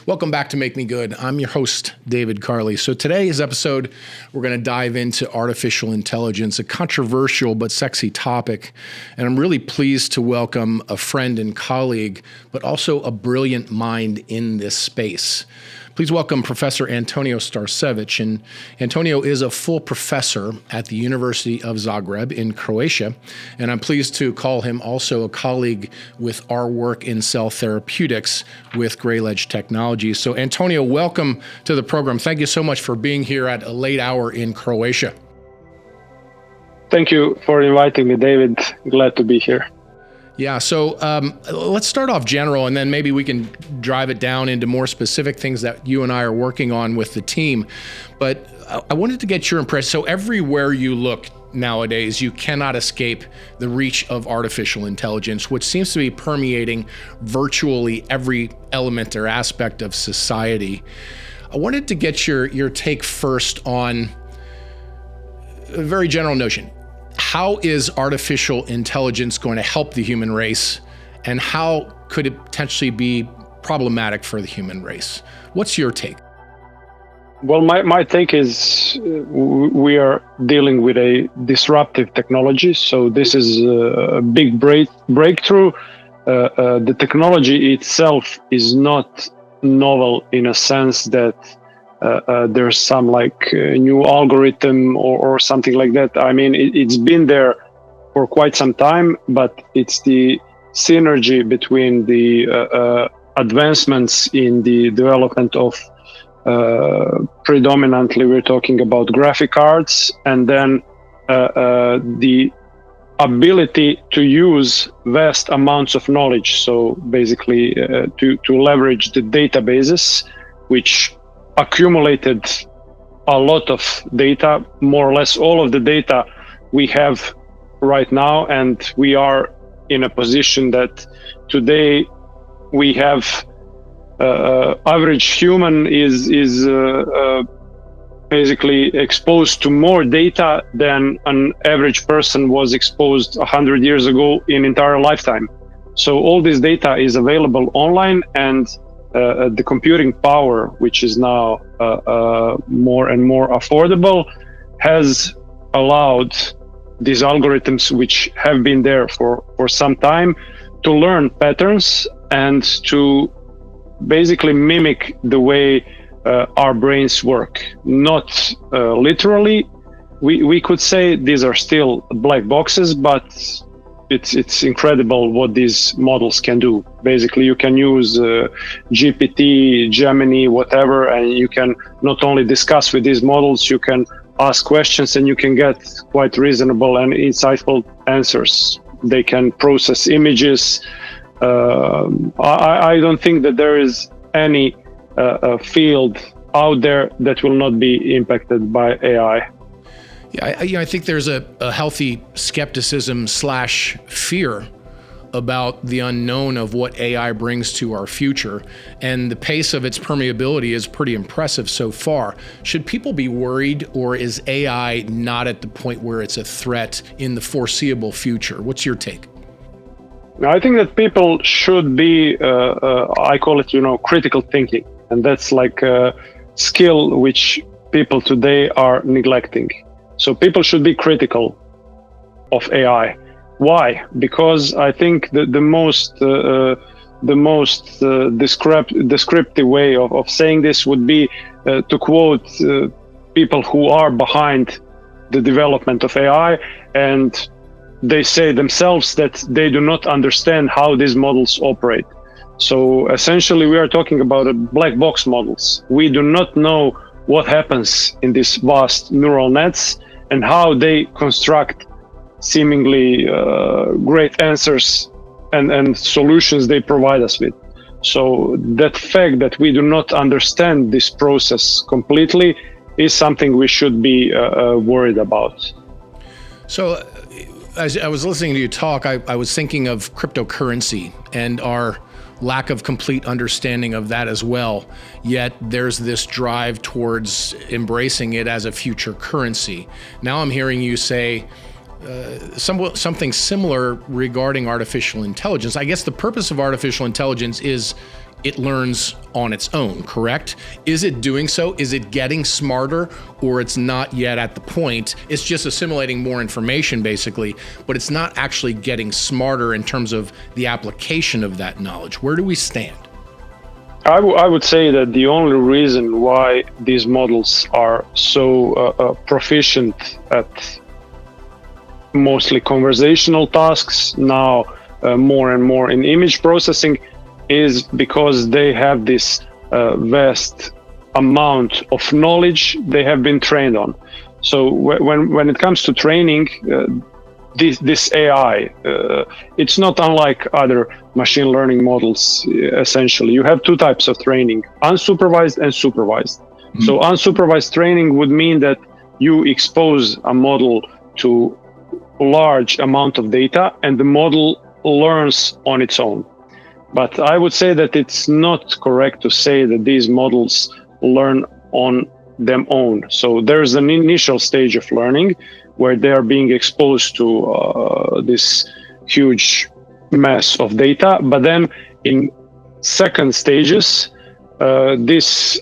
Welcome back to Make Me Good. I'm your host, David Karli. So today's episode, we're going to dive into artificial intelligence, a controversial but sexy topic. And I'm really pleased to welcome a friend and colleague, but also a brilliant mind in this space. Please welcome Professor Antonio Starčević. And Antonio is a full professor at the University of Zagreb in Croatia. And I'm pleased to call him also a colleague with our work in cell therapeutics with Grayledge Technologies. So Antonio, welcome to the program. Thank you so much for being here at a late hour in Croatia. Thank you for inviting me, David. Glad to be here. Yeah, so let's start off general, and then maybe we can drive it down into more specific things that you and I are working on with the team. But I wanted to get your impression. So everywhere you look nowadays, you cannot escape the reach of artificial intelligence, which seems to be permeating virtually every element or aspect of society. I wanted to get your take first on a very general notion. How is artificial intelligence going to help the human race, and how could it potentially be problematic for the human race? What's your take? Well, my take is we are dealing with a disruptive technology. So this is a big breakthrough. The technology itself is not novel in a sense that there's some new algorithm or something like that. I mean, it's been there for quite some time, but it's the synergy between the advancements in the development of predominantly we're talking about graphic cards, and then the ability to use vast amounts of knowledge. So basically to leverage the databases, which accumulated a lot of data, more or less all of the data we have right now. And we are in a position that today we have average human is basically exposed to more data than an average person was exposed 100 years ago in entire lifetime. So all this data is available online, and the computing power, which is now more and more affordable, has allowed these algorithms, which have been there for some time, to learn patterns and to basically mimic the way our brains work. Not literally, we could say these are still black boxes, but it's incredible what these models can do. Basically, you can use GPT, Gemini, whatever, and you can not only discuss with these models, you can ask questions and you can get quite reasonable and insightful answers. They can process images. I don't think that there is any field out there that will not be impacted by AI. Yeah, I think there's a healthy skepticism / fear about the unknown of what AI brings to our future, and the pace of its permeability is pretty impressive so far. Should people be worried, or is AI not at the point where it's a threat in the foreseeable future? What's your take? I think that people should be, I call it, critical thinking, and that's like a skill which people today are neglecting. So people should be critical of AI. Why? Because I think that the most descriptive way of saying this would be to quote people who are behind the development of AI, and they say themselves that they do not understand how these models operate. So essentially, we are talking about black box models. We do not know what happens in these vast neural nets and how they construct seemingly great answers and solutions they provide us with. So that fact that we do not understand this process completely is something we should be worried about. So as I was listening to you talk, I was thinking of cryptocurrency and our lack of complete understanding of that as well. Yet there's this drive towards embracing it as a future currency. Now I'm hearing you say something similar regarding artificial intelligence. I guess the purpose of artificial intelligence is it learns on its own, correct? Is it doing so? Is it getting smarter, or it's not yet at the point? It's just assimilating more information, basically, but it's not actually getting smarter in terms of the application of that knowledge. Where do we stand? I would say that the only reason why these models are so proficient at mostly conversational tasks, now more and more in image processing, is because they have this vast amount of knowledge they have been trained on. So when it comes to training, this AI, it's not unlike other machine learning models. Essentially, you have two types of training: unsupervised and supervised. Mm-hmm. So unsupervised training would mean that you expose a model to a large amount of data and the model learns on its own. But I would say that it's not correct to say that these models learn on their own. So there's an initial stage of learning where they are being exposed to this huge mass of data. But then in second stages, this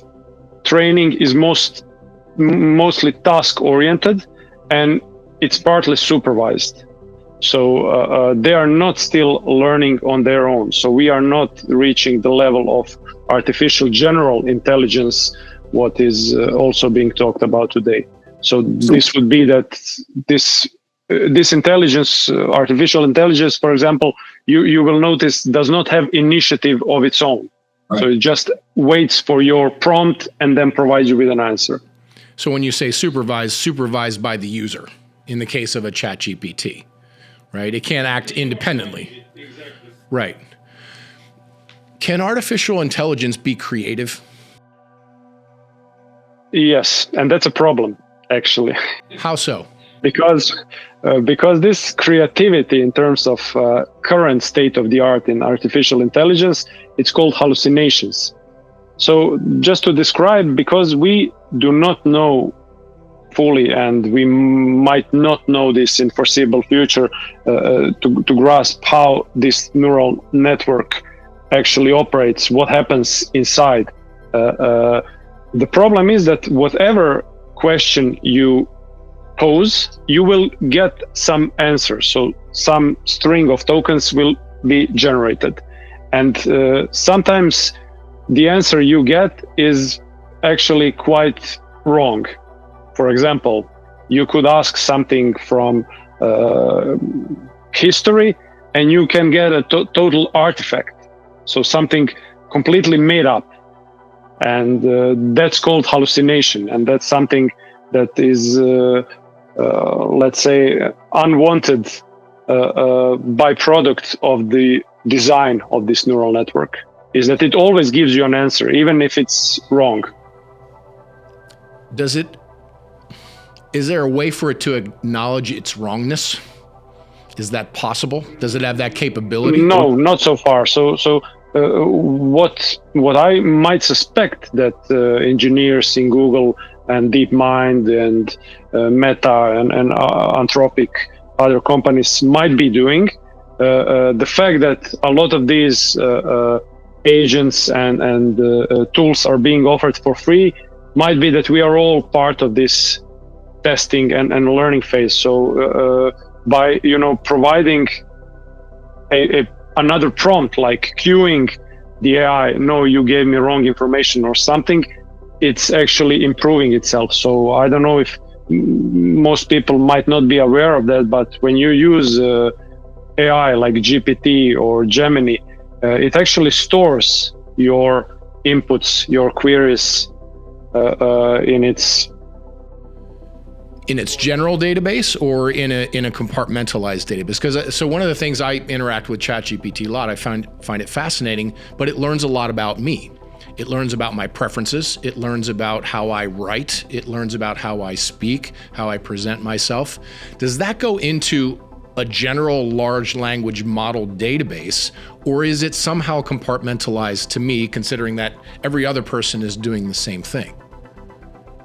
training is mostly task-oriented, and it's partly supervised. So they are not still learning on their own. So we are not reaching the level of artificial general intelligence, what is also being talked about today. So this would be that this intelligence, artificial intelligence, for example, you will notice does not have initiative of its own. Right. So it just waits for your prompt and then provides you with an answer. So when you say supervised by the user, in the case of a ChatGPT. Right? It can't act independently. Exactly. Right. Can artificial intelligence be creative? Yes, and that's a problem, actually. How so? Because this creativity in terms of current state of the art in artificial intelligence, it's called hallucinations. So just to describe, because we do not know fully, and we might not know this in foreseeable future to grasp how this neural network actually operates, what happens inside. The problem is that whatever question you pose, you will get some answer. So some string of tokens will be generated. And sometimes the answer you get is actually quite wrong. For example, you could ask something from history and you can get a total artifact. So something completely made up. And that's called hallucination. And that's something that is, let's say, unwanted byproduct of the design of this neural network, is that it always gives you an answer, even if it's wrong. Is there a way for it to acknowledge its wrongness? Is that possible? Does it have that capability? No, not so far. So what I might suspect that engineers in Google and DeepMind and Meta and Anthropic, other companies might be doing, the fact that a lot of these agents and tools are being offered for free might be that we are all part of this testing and learning phase. So by providing another prompt, like cueing the AI, no, you gave me wrong information or something, it's actually improving itself. So I don't know if most people might not be aware of that, but when you use AI like GPT or Gemini, it actually stores your inputs, your queries in its general database or in a compartmentalized database? Because so one of the things I interact with ChatGPT a lot, I find it fascinating, but it learns a lot about me. It learns about my preferences. It learns about how I write. It learns about how I speak, how I present myself. Does that go into a general large language model database, or is it somehow compartmentalized to me, considering that every other person is doing the same thing?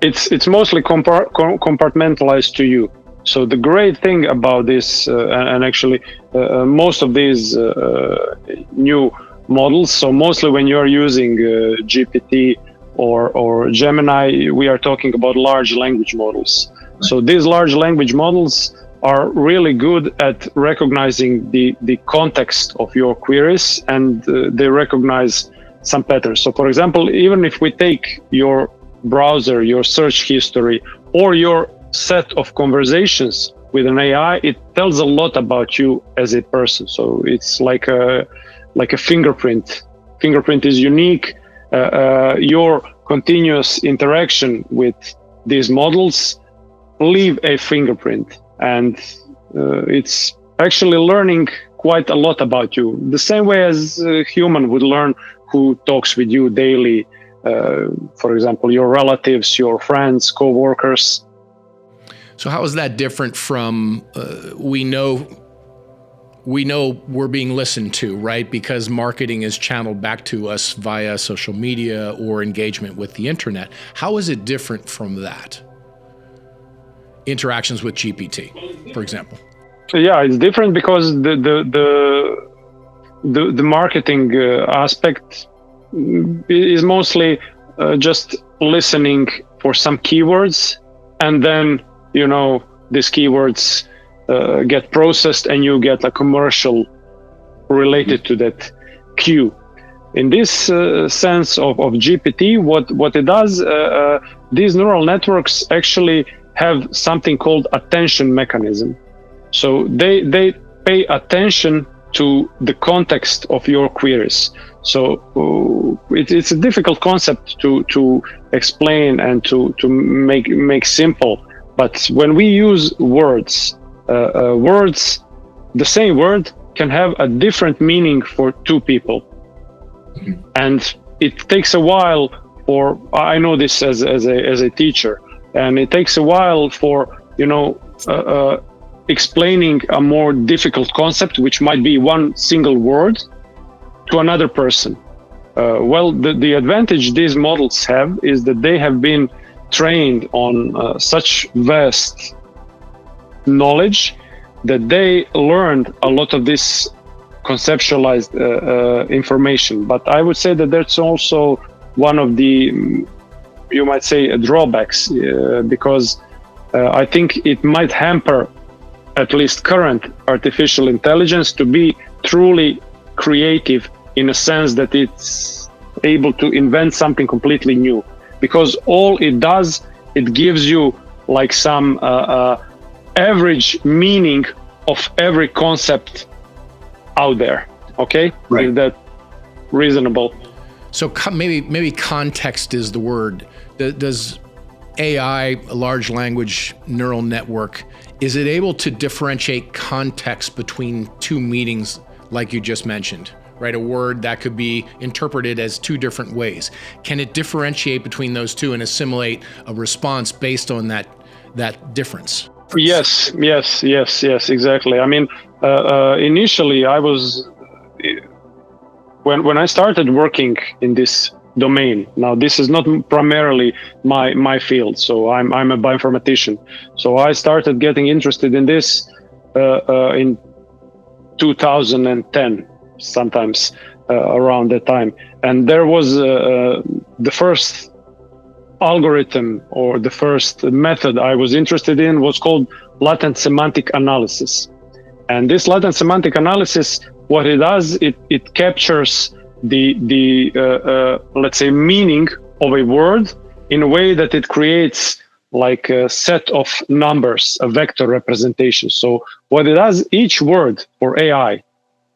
It's mostly compartmentalized to you. So the great thing about this, and actually most of these new models, so mostly when you're using GPT or Gemini, we are talking about large language models. Right. So these large language models are really good at recognizing the context of your queries, and they recognize some patterns. So for example, even if we take your browser, your search history, or your set of conversations with an AI, it tells a lot about you as a person. So it's like a fingerprint. Fingerprint is unique. Your continuous interaction with these models leave a fingerprint, and it's actually learning quite a lot about you, the same way as a human would learn who talks with you daily. For example, your relatives, your friends, co-workers. So how is that different from we know we're being listened to, right? Because marketing is channeled back to us via social media or engagement with the internet. How is it different from that? Interactions with GPT, for example. Yeah, it's different because the marketing aspect is mostly just listening for some keywords, and then these keywords get processed and you get a commercial related to that cue. In this sense of GPT, what it does, these neural networks actually have something called attention mechanism. So they pay attention to the context of your queries. So it's a difficult concept to explain and to make simple. But when we use words, the same word can have a different meaning for two people. Mm-hmm. And it takes a while for, I know this as a teacher, and it takes a while for, explaining a more difficult concept, which might be one single word, to another person. The advantage these models have is that they have been trained on such vast knowledge that they learned a lot of this conceptualized information. But I would say that that's also one of the, you might say, drawbacks, because I think it might hamper at least current artificial intelligence to be truly creative, in a sense that it's able to invent something completely new. Because all it does, it gives you like some average meaning of every concept out there. Okay, right. Is that reasonable? So maybe context is the word. Does AI, a large language neural network, is it able to differentiate context between two meanings, like you just mentioned? Right, a word that could be interpreted as two different ways. Can it differentiate between those two and assimilate a response based on that difference? Yes, exactly. I mean, initially I was, when I started working in this domain. Now, this is not primarily my field, so I'm a bioinformatician. So I started getting interested in this in 2010. Sometimes around that time, and there was the first algorithm or the first method I was interested in was called latent semantic analysis. And this latent semantic analysis, what it does, it captures the let's say meaning of a word in a way that it creates like a set of numbers, a vector representation. So what it does, each word for AI,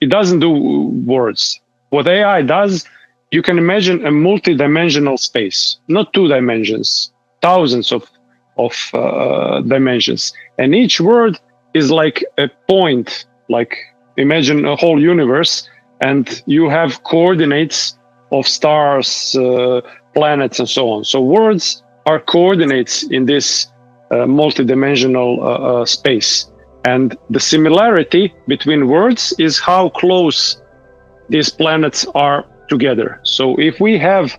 it doesn't do words. What AI does, you can imagine a multi-dimensional space, not 2 dimensions, thousands of dimensions. And each word is like a point, like imagine a whole universe, and you have coordinates of stars, planets, and so on. So words are coordinates in this multi-dimensional space. And the similarity between words is how close these planets are together. So if we have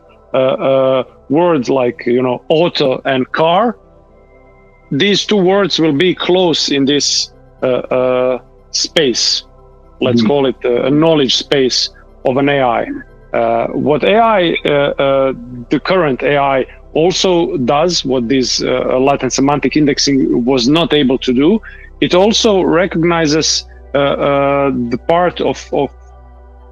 words like auto and car, these two words will be close in this space. Let's call it a knowledge space of an AI. What AI, the current AI, also does, what this latent semantic indexing was not able to do, it also recognizes the part of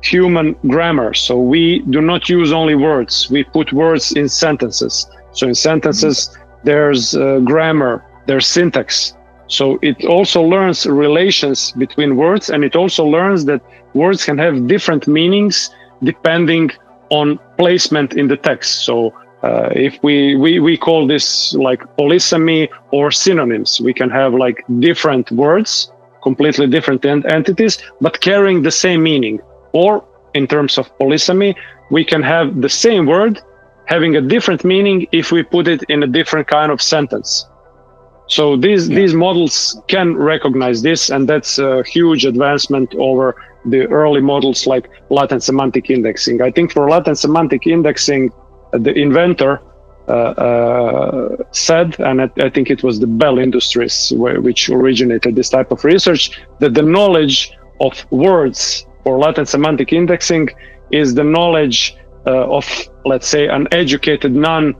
human grammar. So we do not use only words, we put words in sentences. So in sentences, there's grammar, there's syntax. So it also learns relations between words, and it also learns that words can have different meanings depending on placement in the text. So if we call this like polysemy or synonyms, we can have like different words, completely different entities, but carrying the same meaning. Or in terms of polysemy, we can have the same word having a different meaning if we put it in a different kind of sentence. So these models can recognize this, and that's a huge advancement over the early models like latent semantic indexing. I think for latent semantic indexing, the inventor said, and I think it was the Bell Industries which originated this type of research, that the knowledge of words for latent semantic indexing is the knowledge of, let's say, an educated nun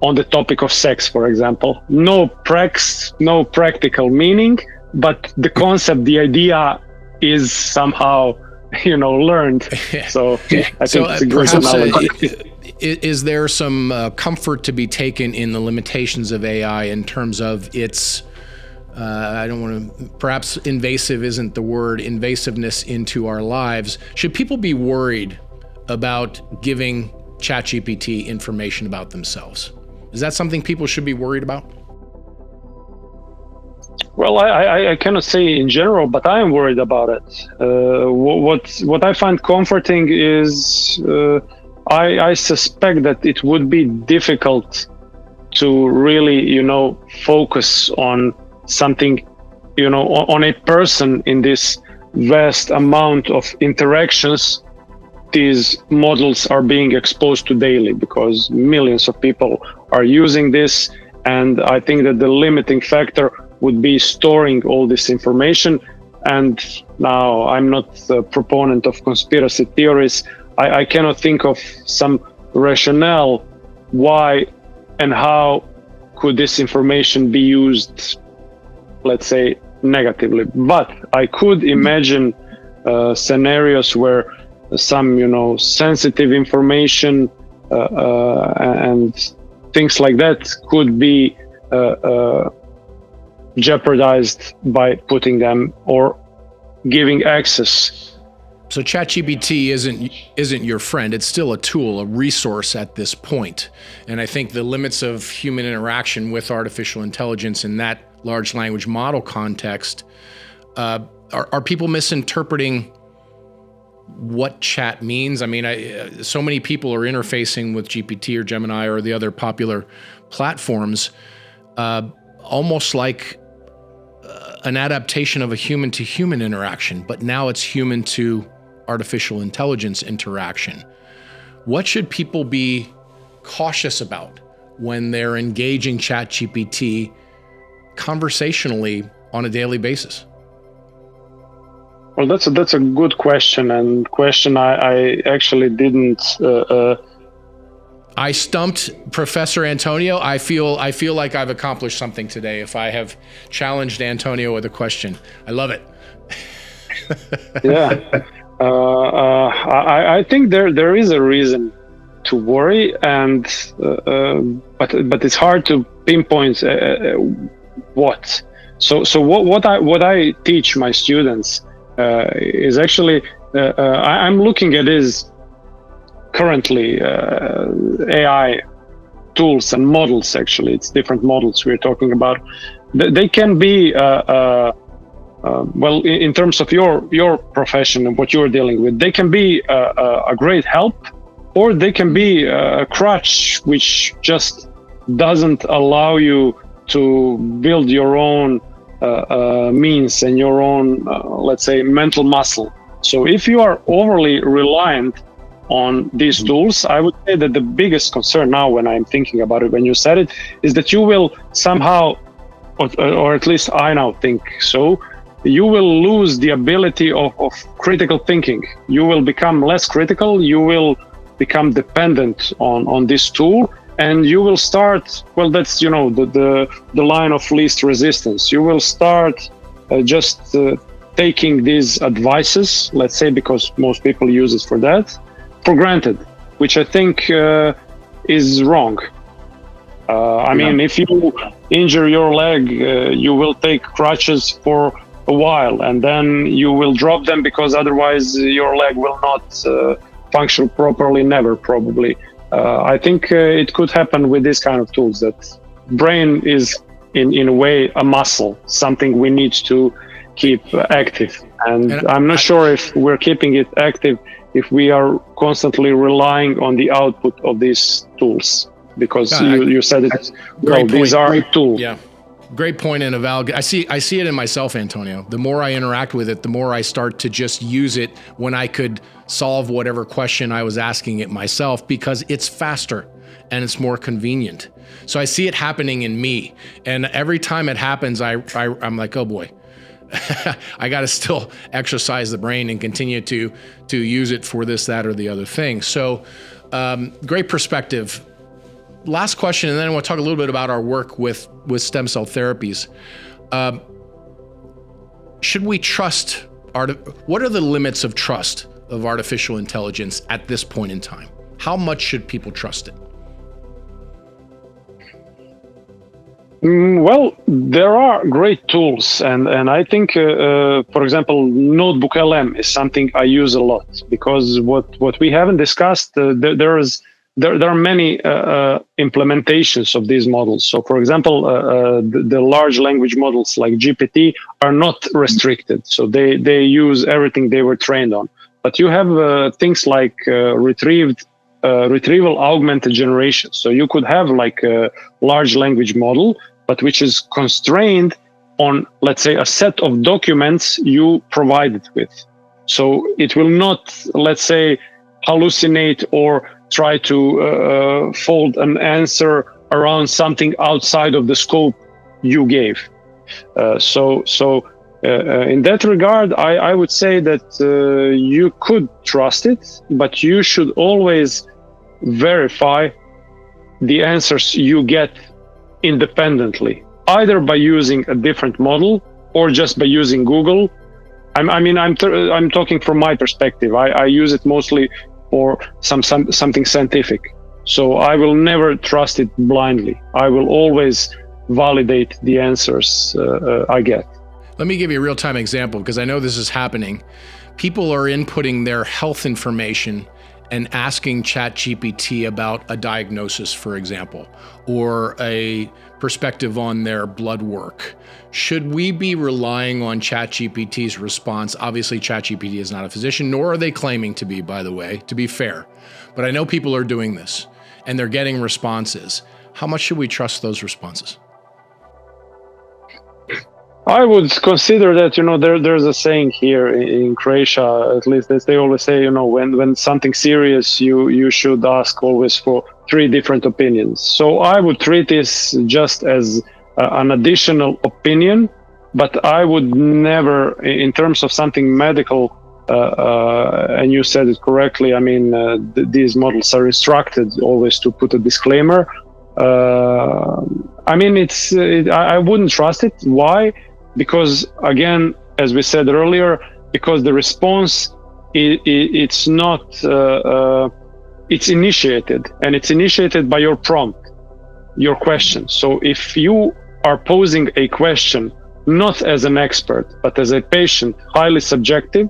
on the topic of sex, for example. No practical meaning, but the concept, the idea is somehow, learned. So I think it's a great analogy. Is there some comfort to be taken in the limitations of AI in terms of its, I don't want to, perhaps invasive isn't the word, invasiveness into our lives? Should people be worried about giving ChatGPT information about themselves? Is that something people should be worried about? Well, I cannot say in general, but I am worried about it. What I find comforting is I suspect that it would be difficult to really, focus on something, on a person in this vast amount of interactions these models are being exposed to daily, because millions of people are using this. And I think that the limiting factor would be storing all this information. And now I'm not a proponent of conspiracy theories. I cannot think of some rationale why and how could this information be used, let's say, negatively. But I could imagine scenarios where some, sensitive information and things like that could be jeopardized by putting them or giving access. So ChatGPT isn't your friend. It's still a tool, a resource at this point. And I think the limits of human interaction with artificial intelligence in that large language model context, are people misinterpreting what chat means? I mean, so many people are interfacing with GPT or Gemini or the other popular platforms, almost like an adaptation of a human-to-human interaction, but now it's human-to artificial intelligence interaction. What should people be cautious about when they're engaging ChatGPT conversationally on a daily basis? Well, that's a good question, and question I actually didn't. I stumped Professor Antonio. I feel like I've accomplished something today if I have challenged Antonio with a question. I love it. Yeah, I think there is a reason to worry, and but it's hard to pinpoint what. So what I teach my students is actually I'm looking at is currently AI tools and models. Actually, it's different models we're talking about. They can be well, in terms of your profession and what you're dealing with, they can be a great help, or they can be a crutch which just doesn't allow you to build your own means and your own, let's say, mental muscle. So if you are overly reliant on these tools, I would say that the biggest concern now, when I'm thinking about it, when you said it, is that you will somehow or at least I now think so, you will lose the ability of critical thinking. You will become less critical. You will become dependent on this tool, and you will start, well, that's, the line of least resistance. You will start just taking these advices, let's say, because most people use it for that, for granted, which I think is wrong. I mean, if you injure your leg, you will take crutches for a while, and then you will drop them because otherwise your leg will not function properly, never probably. I think it could happen with this kind of tools, that brain is in a way a muscle, something we need to keep active. And I'm not sure if we're keeping it active if we are constantly relying on the output of these tools, because you said it. Well, these are tools. Yeah. Great point and a valid. I see it in myself, Antonio. The more I interact with it, the more I start to just use it when I could solve whatever question I was asking it myself, because it's faster and it's more convenient. So I see it happening in me, and every time it happens, I'm like, oh boy, I got to still exercise the brain and continue to use it for this, that, or the other thing. So great perspective. Last question, and then I want to talk a little bit about our work with stem cell therapies. Should we trust what are the limits of trust of artificial intelligence at this point in time? How much should people trust it? Well, there are great tools, and I think, for example, Notebook LM is something I use a lot, because what we haven't discussed, there are many implementations of these models. So, for example, the large language models like GPT are not restricted, so they use everything they were trained on. But you have things like retrieval augmented generation. So you could have like a large language model, but which is constrained on, let's say, a set of documents you provide it with. So it will not, let's say, hallucinate or try to fold an answer around something outside of the scope you gave. So in that regard, I would say that you could trust it, but you should always verify the answers you get independently, either by using a different model or just by using Google. I'm talking from my perspective. I use it mostly for something scientific. So I will never trust it blindly. I will always validate the answers I get. Let me give you a real-time example, because I know this is happening. People are inputting their health information and asking ChatGPT about a diagnosis, for example, or a perspective on their blood work. Should we be relying on ChatGPT's response? Obviously, ChatGPT is not a physician, nor are they claiming to be, by the way, to be fair. But I know people are doing this, and they're getting responses. How much should we trust those responses? I would consider that, there's a saying here in Croatia, at least, as they always say, when something serious, you should ask always for 3 different opinions. So I would treat this just as an additional opinion, but I would never, in terms of something medical, and you said it correctly, these models are instructed always to put a disclaimer. I wouldn't trust it. Why? Because, again, as we said earlier, because the response, it's not, it's initiated, and it's initiated by your prompt, your question. So if you are posing a question, not as an expert, but as a patient, highly subjective,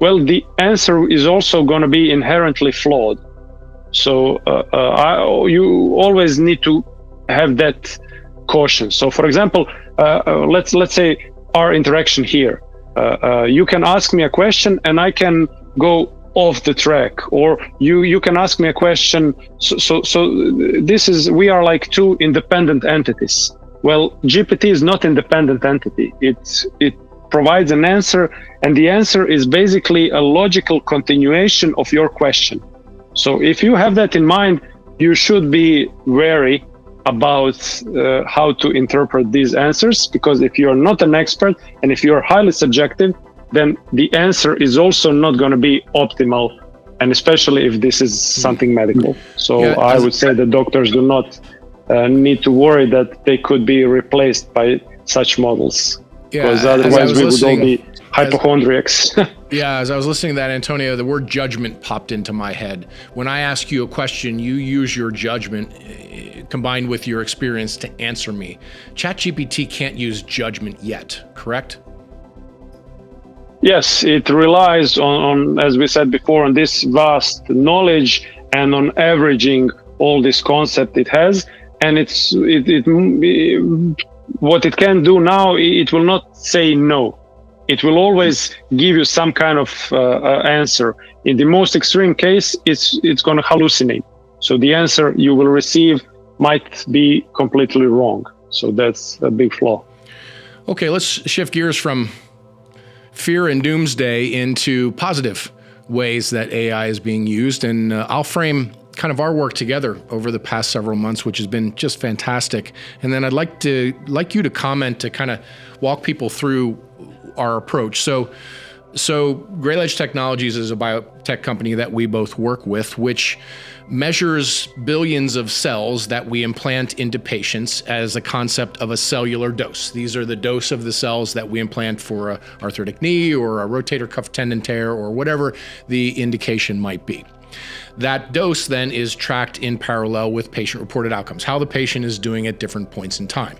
well, the answer is also going to be inherently flawed. So you always need to have that caution. So, for example, let's say our interaction here. You can ask me a question, and I can go off the track, or you can ask me a question. So this is, we are like 2 independent entities. Well, GPT is not independent entity. It provides an answer, and the answer is basically a logical continuation of your question. So if you have that in mind, you should be wary about how to interpret these answers, because if you're not an expert and if you're highly subjective, then the answer is also not going to be optimal, and especially if this is something medical. So I would say that doctors do not need to worry that they could be replaced by such models, because otherwise we would all be hypochondriacs. As I was listening to that, Antonio, the word judgment popped into my head. When I ask you a question, you use your judgment combined with your experience to answer me. ChatGPT can't use judgment yet, correct? Yes, it relies on, as we said before, on this vast knowledge and on averaging all this concept it has. And what it can do now, it will not say no. It will always give you some kind of answer. In the most extreme case, it's going to hallucinate. So the answer you will receive might be completely wrong. So that's a big flaw. Okay, let's shift gears from fear and doomsday into positive ways that AI is being used. And I'll frame kind of our work together over the past several months, which has been just fantastic. And then I'd like you to comment to kind of walk people through our approach. So Grayledge Technologies is a biotech company that we both work with, which measures billions of cells that we implant into patients as a concept of a cellular dose. These are the dose of the cells that we implant for a arthritic knee or a rotator cuff tendon tear or whatever the indication might be. That dose then is tracked in parallel with patient-reported outcomes, how the patient is doing at different points in time.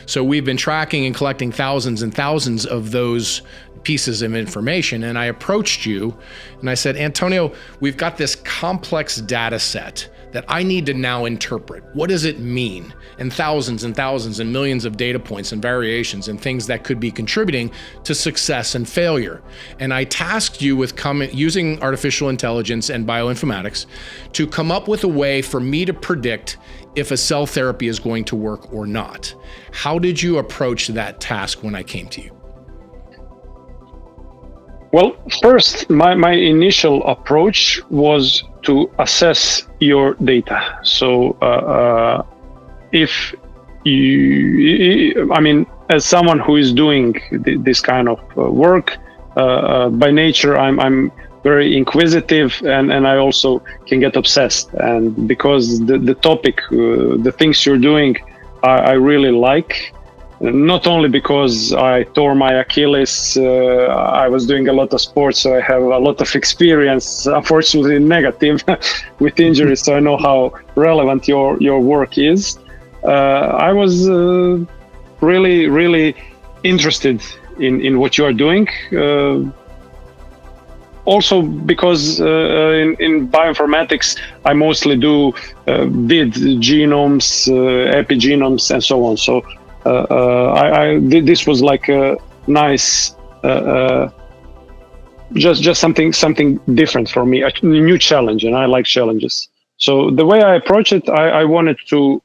So we've been tracking and collecting thousands and thousands of those pieces of information. And I approached you and I said, Antonio, we've got this complex data set that I need to now interpret. What does it mean? And thousands and millions of data points and variations and things that could be contributing to success and failure. And I tasked you with using artificial intelligence and bioinformatics to come up with a way for me to predict if a cell therapy is going to work or not. How did you approach that task when I came to you? Well, first, my initial approach was to assess your data. So if you, as someone who is doing this kind of work, by nature, I'm very inquisitive, and I also can get obsessed. And because the topic, the things you're doing, I really like. Not only because I tore my Achilles, I was doing a lot of sports, so I have a lot of experience, unfortunately negative, with injuries, so I know how relevant your work is. I was really, really interested in what you are doing. Also because in bioinformatics, I mostly do with genomes, epigenomes, and so on. So this was like a nice, just something different for me, a new challenge, and I like challenges. So the way I approach it, I wanted to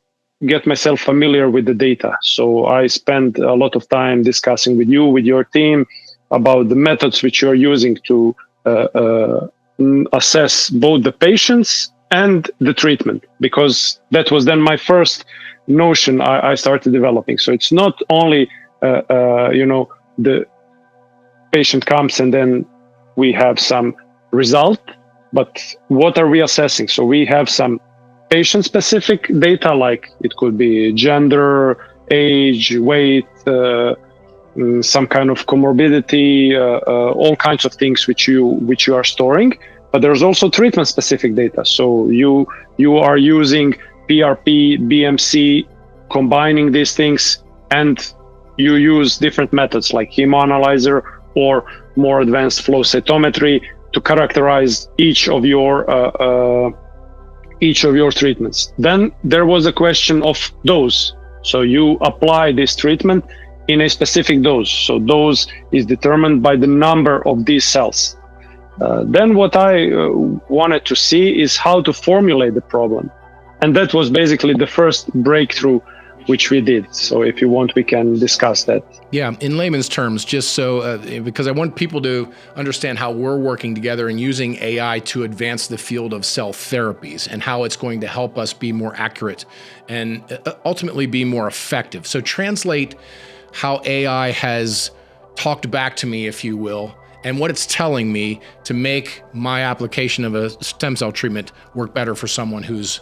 get myself familiar with the data. So I spent a lot of time discussing with you, with your team, about the methods which you're using to assess both the patients and the treatment, because that was then my first notion I started developing. So it's not only the patient comes and then we have some result, but what are we assessing? So we have some patient specific data, like it could be gender, age, weight, some kind of comorbidity, all kinds of things which you are storing. But there's also treatment specific data. So you are using PRP, BMC, combining these things, and you use different methods like hemoanalyzer or more advanced flow cytometry to characterize each of your treatments. Then there was a question of dose. So you apply this treatment in a specific dose. So dose is determined by the number of these cells. Then what I wanted to see is how to formulate the problem. And that was basically the first breakthrough which we did. So if you want, we can discuss that. Yeah, in layman's terms, just so, because I want people to understand how we're working together and using AI to advance the field of cell therapies and how it's going to help us be more accurate and ultimately be more effective. So translate how AI has talked back to me, if you will, and what it's telling me to make my application of a stem cell treatment work better for someone who's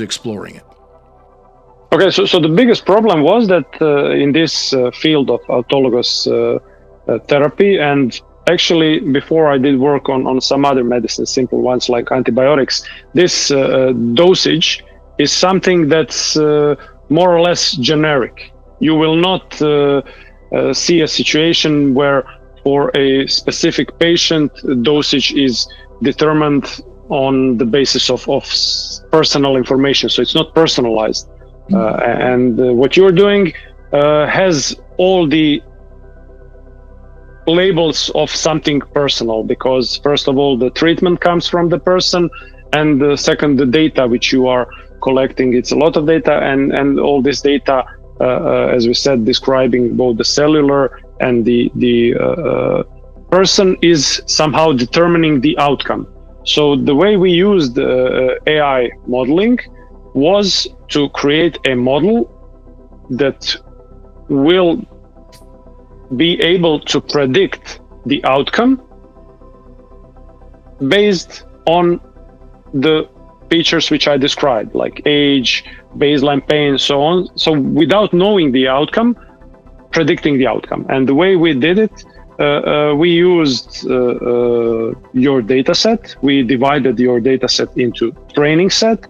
exploring it. Okay, so the biggest problem was that in this field of autologous therapy, and actually before I did work on some other medicines, simple ones like antibiotics, this dosage is something that's more or less generic. You will not see a situation where for a specific patient, dosage is determined on the basis of personal information. So it's not personalized. And what you're doing has all the labels of something personal, because first of all, the treatment comes from the person, and second, the data which you are collecting. It's a lot of data, and all this data, as we said, describing both the cellular and the person is somehow determining the outcome. So the way we used AI modeling was to create a model that will be able to predict the outcome based on the features which I described, like age, baseline pain, so on. So without knowing the outcome, predicting the outcome. And the way we did it, we used your data set. We divided your data set into training set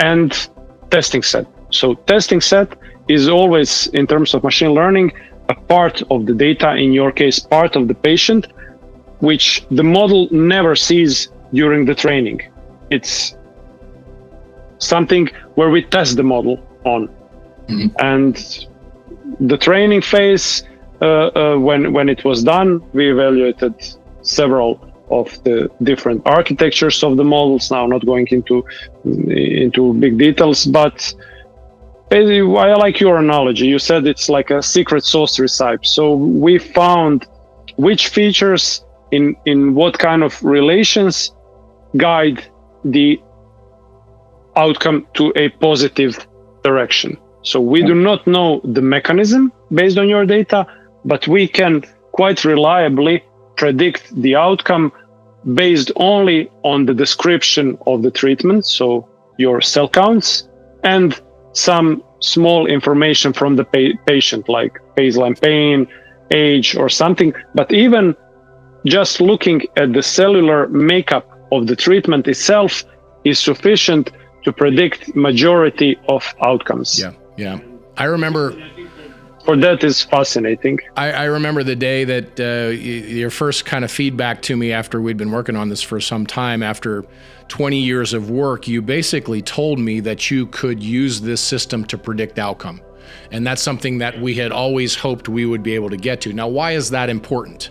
and testing set. So testing set is always, in terms of machine learning, a part of the data, in your case, part of the patient, which the model never sees during the training. It's something where we test the model on. Mm-hmm. And the training phase, when it was done, we evaluated several of the different architectures of the models. Now, not going into big details, but basically, I like your analogy. You said it's like a secret sauce recipe. So we found which features in what kind of relations guide the outcome to a positive direction. So we do not know the mechanism based on your data, but we can quite reliably predict the outcome based only on the description of the treatment, so your cell counts, and some small information from the patient, like baseline pain, age, or something. But even just looking at the cellular makeup of the treatment itself is sufficient to predict majority of outcomes. Yeah. I remember... For that is fascinating. I remember the day that your first kind of feedback to me after we'd been working on this for some time, after 20 years of work, you basically told me that you could use this system to predict outcome. And that's something that we had always hoped we would be able to get to. Now, why is that important?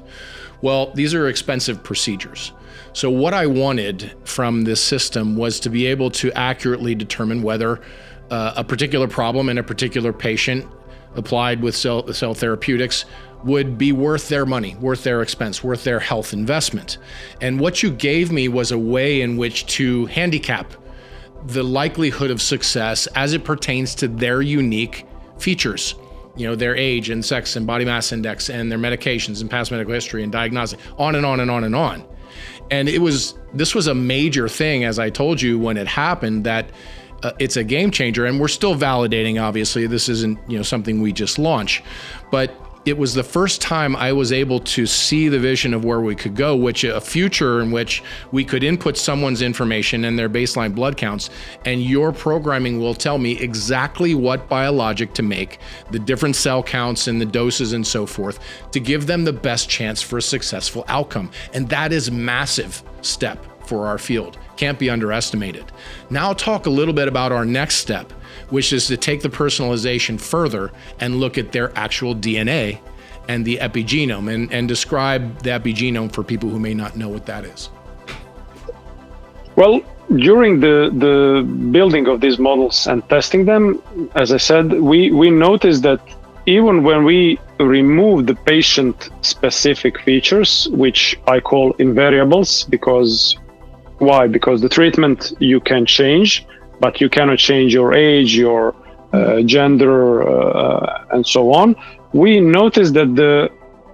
Well, these are expensive procedures. So what I wanted from this system was to be able to accurately determine whether a particular problem in a particular patient applied with cell therapeutics would be worth their money, worth their expense, worth their health investment. And what you gave me was a way in which to handicap the likelihood of success as it pertains to their unique features, their age and sex and body mass index and their medications and past medical history and diagnostic, on and on and on and on. And this was a major thing, as I told you when it happened, that it's a game changer, and we're still validating. Obviously, this isn't something we just launch, but it was the first time I was able to see the vision of where we could go, which a future in which we could input someone's information and their baseline blood counts, and your programming will tell me exactly what biologic to make, the different cell counts and the doses and so forth, to give them the best chance for a successful outcome. And that is a massive step for our field. Can't be underestimated. Now I'll talk a little bit about our next step, which is to take the personalization further and look at their actual DNA and the epigenome, and describe the epigenome for people who may not know what that is. Well, during the building of these models and testing them, as I said, we noticed that even when we remove the patient-specific features, which I call invariables, because why? Because the treatment you can change, but you cannot change your age, your gender, and so on. We noticed that the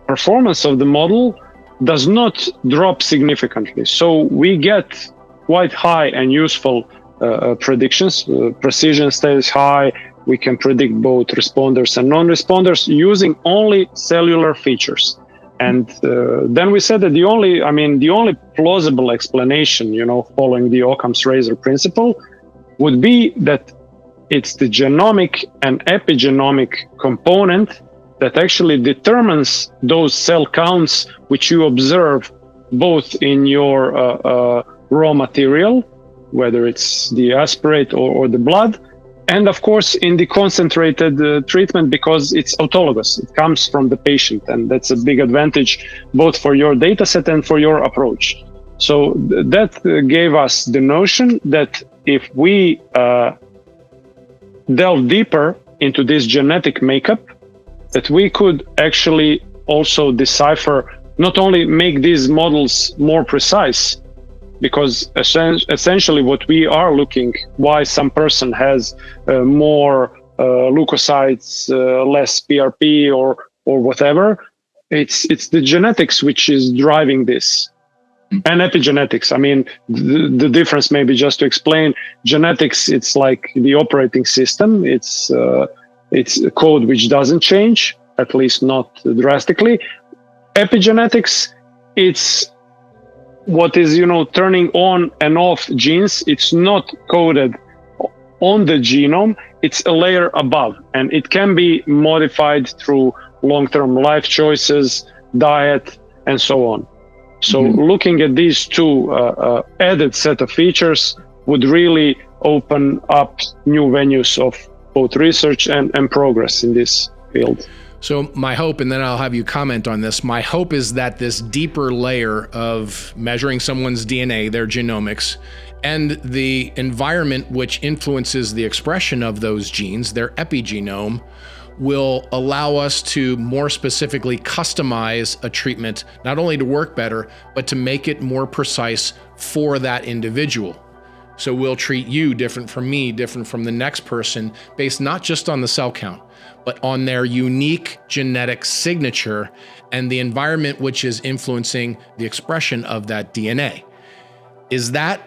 performance of the model does not drop significantly. So we get quite high and useful predictions. Precision stays high. We can predict both responders and non-responders using only cellular features. And then we said that the only plausible explanation, following the Occam's razor principle, would be that it's the genomic and epigenomic component that actually determines those cell counts which you observe both in your raw material, whether it's the aspirate or the blood, and of course in the concentrated treatment, because it's autologous. It comes from the patient, and that's a big advantage both for your data set and for your approach. So that gave us the notion that if we delve deeper into this genetic makeup, that we could actually also decipher, not only make these models more precise, because essentially what we are looking, why some person has more leukocytes, less PRP or whatever, it's the genetics which is driving this. And epigenetics. I mean, the difference, maybe just to explain, genetics, it's like the operating system. It's a code which doesn't change, at least not drastically. Epigenetics, it's what is, turning on and off genes. It's not coded on the genome. It's a layer above, and it can be modified through long-term life choices, diet, and so on. So looking at these two added set of features would really open up new venues of both research and progress in this field. So my hope, and then I'll have you comment on this, my hope is that this deeper layer of measuring someone's DNA, their genomics, and the environment which influences the expression of those genes, their epigenome, will allow us to more specifically customize a treatment, not only to work better, but to make it more precise for that individual. So we'll treat you different from me, different from the next person, based not just on the cell count, but on their unique genetic signature and the environment which is influencing the expression of that DNA. Is that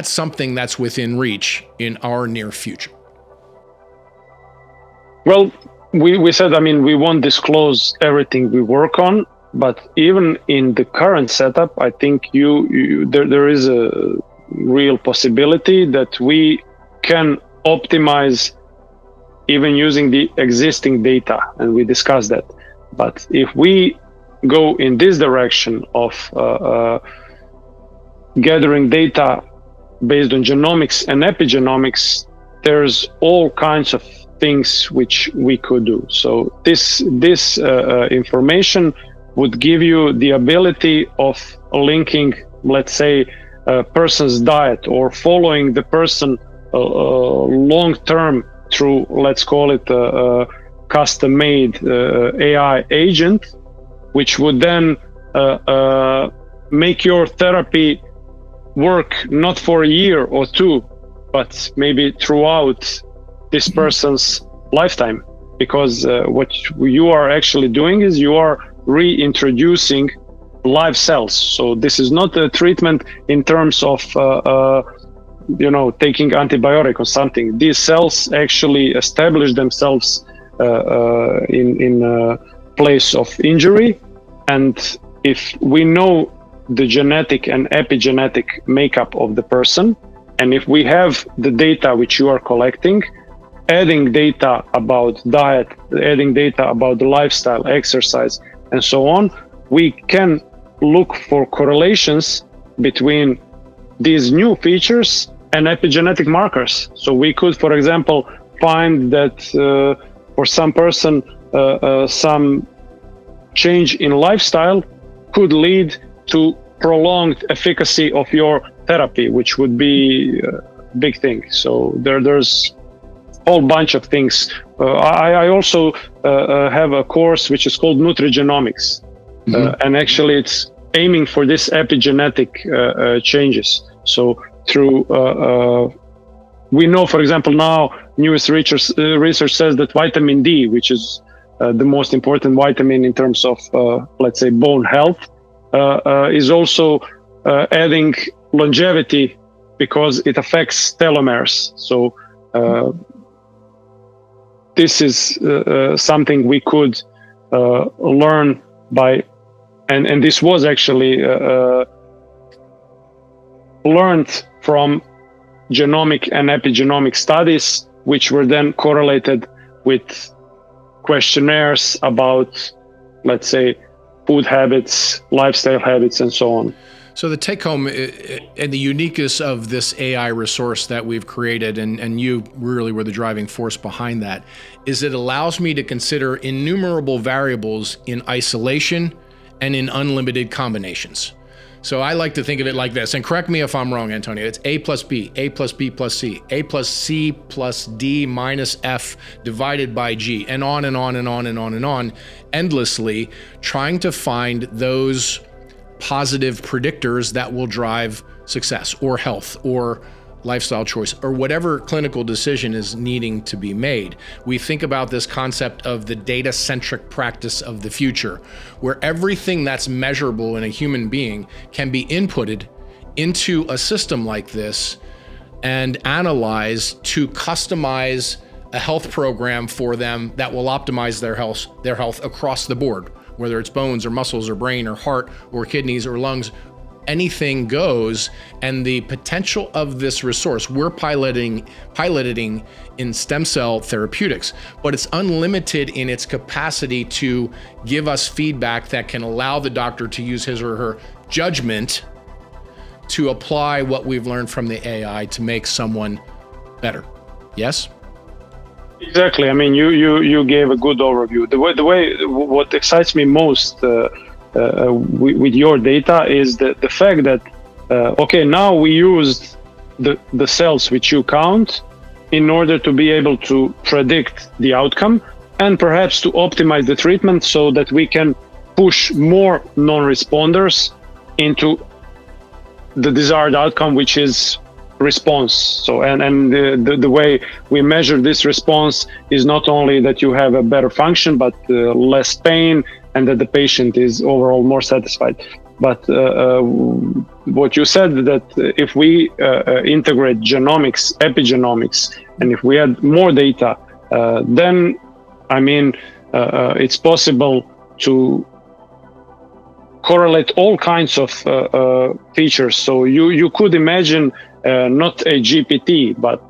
something that's within reach in our near future? Well, we said, we won't disclose everything we work on, but even in the current setup, I think there is a real possibility that we can optimize even using the existing data, and we discussed that. But if we go in this direction of gathering data based on genomics and epigenomics, there's all kinds of things which we could do. So this information would give you the ability of linking, let's say, a person's diet, or following the person long term through, let's call it a custom-made AI agent, which would then make your therapy work not for a year or two, but maybe throughout this person's lifetime. Because what you are actually doing is you are reintroducing live cells. So this is not a treatment in terms of taking antibiotic or something. These cells actually establish themselves in a place of injury, and if we know the genetic and epigenetic makeup of the person, and if we have the data which you are collecting, adding data about diet, adding data about the lifestyle, exercise, and so on, we can look for correlations between these new features and epigenetic markers. So we could, for example, find that for some person, some change in lifestyle could lead to prolonged efficacy of your therapy, which would be a big thing. So there's a whole bunch of things. I also have a course which is called nutrigenomics, and actually it's aiming for this epigenetic changes. So through we know, for example, now newest research says that vitamin D, which is the most important vitamin in terms of, let's say, bone health, is also adding longevity because it affects telomeres. So this is something we could learn by, and this was actually learned from genomic and epigenomic studies, which were then correlated with questionnaires about, let's say, food habits, lifestyle habits, and so on. So the take home and the uniqueness of this AI resource that we've created, and you really were the driving force behind that, is it allows me to consider innumerable variables in isolation and in unlimited combinations. So I like to think of it like this, and correct me if I'm wrong, Antonio. It's A plus B, A plus B plus C, A plus C plus D minus F divided by G, and on and on and on and on and on, endlessly trying to find those positive predictors that will drive success or health or lifestyle choice or whatever clinical decision is needing to be made. We think about this concept of the data-centric practice of the future, where everything that's measurable in a human being can be inputted into a system like this and analyzed to customize a health program for them that will optimize their health across the board, whether it's bones or muscles or brain or heart or kidneys or lungs. Anything goes, and the potential of this resource, we're piloting in stem cell therapeutics, but it's unlimited in its capacity to give us feedback that can allow the doctor to use his or her judgment to apply what we've learned from the AI to make someone better. Yes? Exactly. I mean, you gave a good overview. The way what excites me most with your data is the fact that okay, now we used the cells which you count in order to be able to predict the outcome and perhaps to optimize the treatment so that we can push more non-responders into the desired outcome, which is response. So and the way we measure this response is not only that you have a better function, but less pain, and that the patient is overall more satisfied. But what you said, that if we integrate genomics, epigenomics, and if we add more data, then I mean it's possible to correlate all kinds of features. So you could imagine not a GPT, but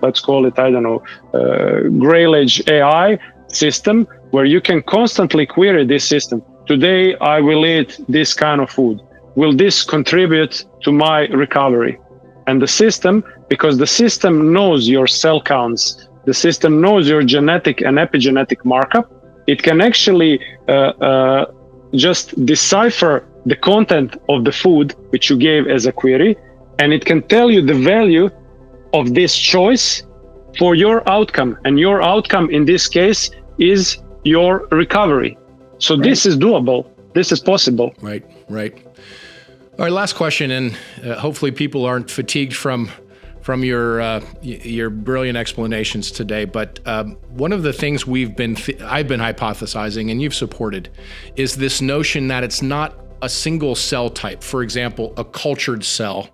let's call it, I don't know, Grayledge AI system, where you can constantly query this system. Today, I will eat this kind of food. Will this contribute to my recovery? And the system, because the system knows your cell counts, the system knows your genetic and epigenetic markup, it can actually just decipher the content of the food which you gave as a query, and it can tell you the value of this choice for your outcome. And your outcome in this case is your recovery. So right. This is doable. This is possible. Right. All right, last question, and hopefully people aren't fatigued from your brilliant explanations today. But one of the things I've been hypothesizing, and you've supported, is this notion that it's not a single cell type. For example, a cultured cell,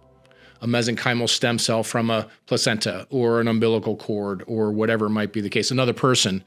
a mesenchymal stem cell from a placenta or an umbilical cord or whatever might be the case, another person,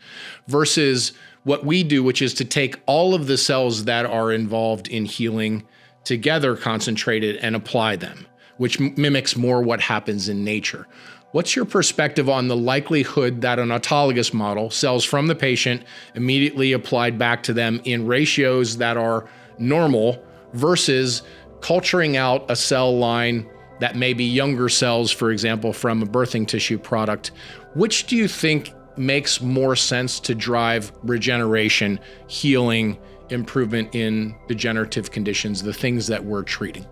versus what we do, which is to take all of the cells that are involved in healing together, concentrated, and apply them, which mimics more what happens in nature. What's your perspective on the likelihood that an autologous model, cells from the patient immediately applied back to them in ratios that are normal, versus culturing out a cell line that may be younger cells, for example, from a birthing tissue product? Which do you think makes more sense to drive regeneration, healing, improvement in degenerative conditions, the things that we're treating?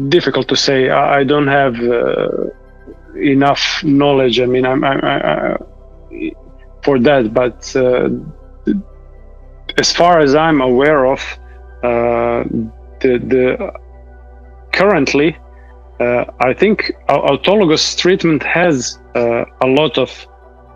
difficult to say. I don't have enough knowledge. I mean, I for that, but as far as I'm aware of, the currently, I think autologous treatment has a lot of,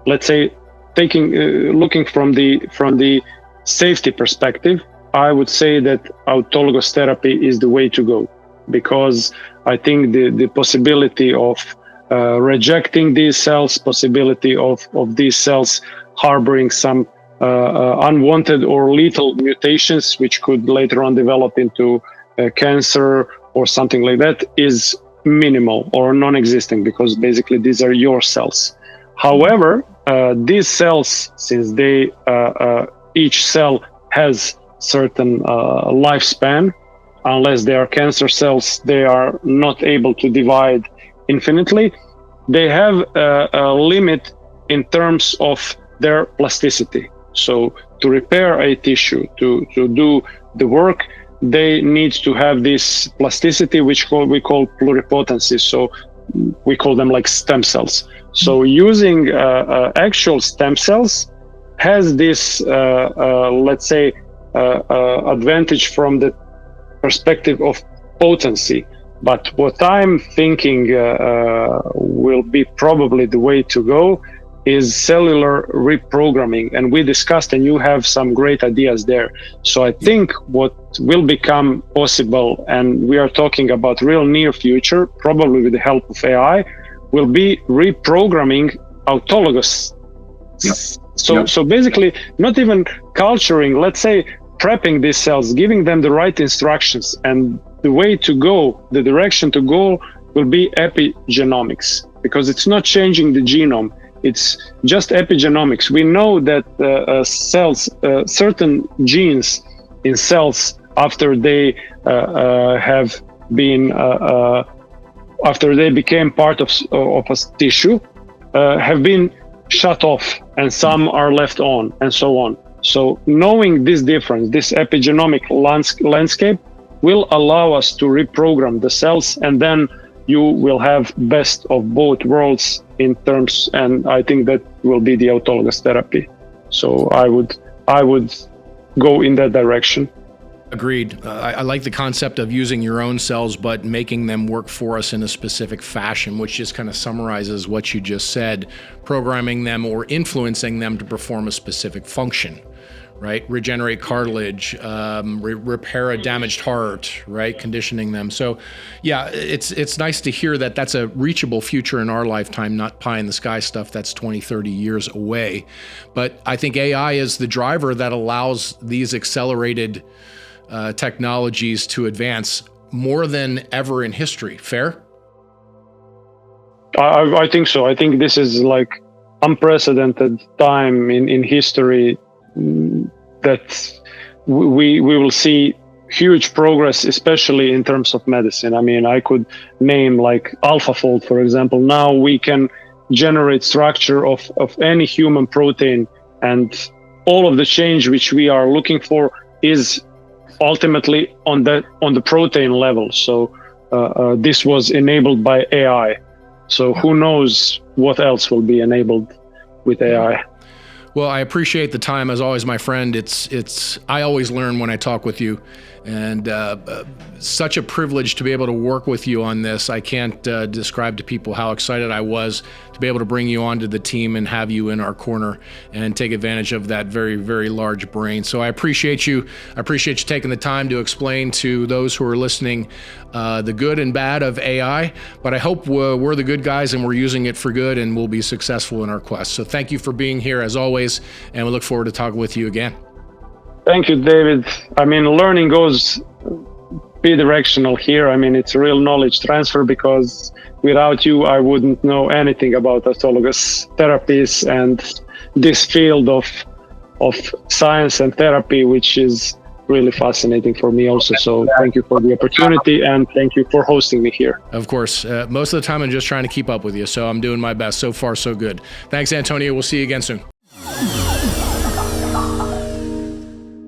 let's say, looking from the safety perspective. I would say that autologous therapy is the way to go, because I think the possibility of rejecting these cells, possibility of these cells harboring some unwanted or lethal mutations, which could later on develop into cancer or something like that, is minimal or non-existent, because basically these are your cells. However, these cells, since they each cell has certain lifespan, unless they are cancer cells, they are not able to divide infinitely. They have a limit in terms of their plasticity. So to repair a tissue, to do the work, they need to have this plasticity, which we call pluripotency. So we call them like stem cells. So using actual stem cells has this, let's say, advantage from the perspective of potency. But what I'm thinking will be probably the way to go is cellular reprogramming. And we discussed, and you have some great ideas there. So I think what will become possible, and we are talking about real near future, probably with the help of AI, will be reprogramming autologous. Yep. So basically, not even culturing, let's say, prepping these cells, giving them the right instructions, and the way to go, the direction to go will be epigenomics, because it's not changing the genome. It's just epigenomics. We know that cells, certain genes in cells, after they have been, after they became part of a tissue, have been shut off, and some are left on, and so on. So knowing this difference, this epigenomic landscape, will allow us to reprogram the cells, and then you will have best of both worlds in terms, and I think that will be the autologous therapy. So I would go in that direction. Agreed. I like the concept of using your own cells, but making them work for us in a specific fashion, which just kind of summarizes what you just said, programming them or influencing them to perform a specific function. Right? Regenerate cartilage, repair a damaged heart, right? Conditioning them. So yeah, it's nice to hear that that's a reachable future in our lifetime, not pie in the sky stuff that's 20, 30 years away. But I think AI is the driver that allows these accelerated technologies to advance more than ever in history. Fair? I think so. I think this is like unprecedented time in history, that we will see huge progress, especially in terms of medicine. I mean, I could name like AlphaFold, for example. Now we can generate structure of any human protein, and all of the change which we are looking for is ultimately on the protein level. So this was enabled by AI. So who knows what else will be enabled with AI. Well, I appreciate the time, as always, my friend. I always learn when I talk with you, and such a privilege to be able to work with you on this. I can't describe to people how excited I was to be able to bring you onto the team and have you in our corner and take advantage of that very, very large brain. So I appreciate you. I appreciate you taking the time to explain to those who are listening the good and bad of AI, but I hope we're the good guys and we're using it for good, and we'll be successful in our quest. So thank you for being here as always, and we look forward to talking with you again. Thank you, David. I mean, learning goes bidirectional here. I mean, it's a real knowledge transfer, because without you, I wouldn't know anything about autologous therapies and this field of science and therapy, which is really fascinating for me also. So thank you for the opportunity, and thank you for hosting me here. Of course. Most of the time I'm just trying to keep up with you, so I'm doing my best. So far, so good. Thanks, Antonio. We'll see you again soon.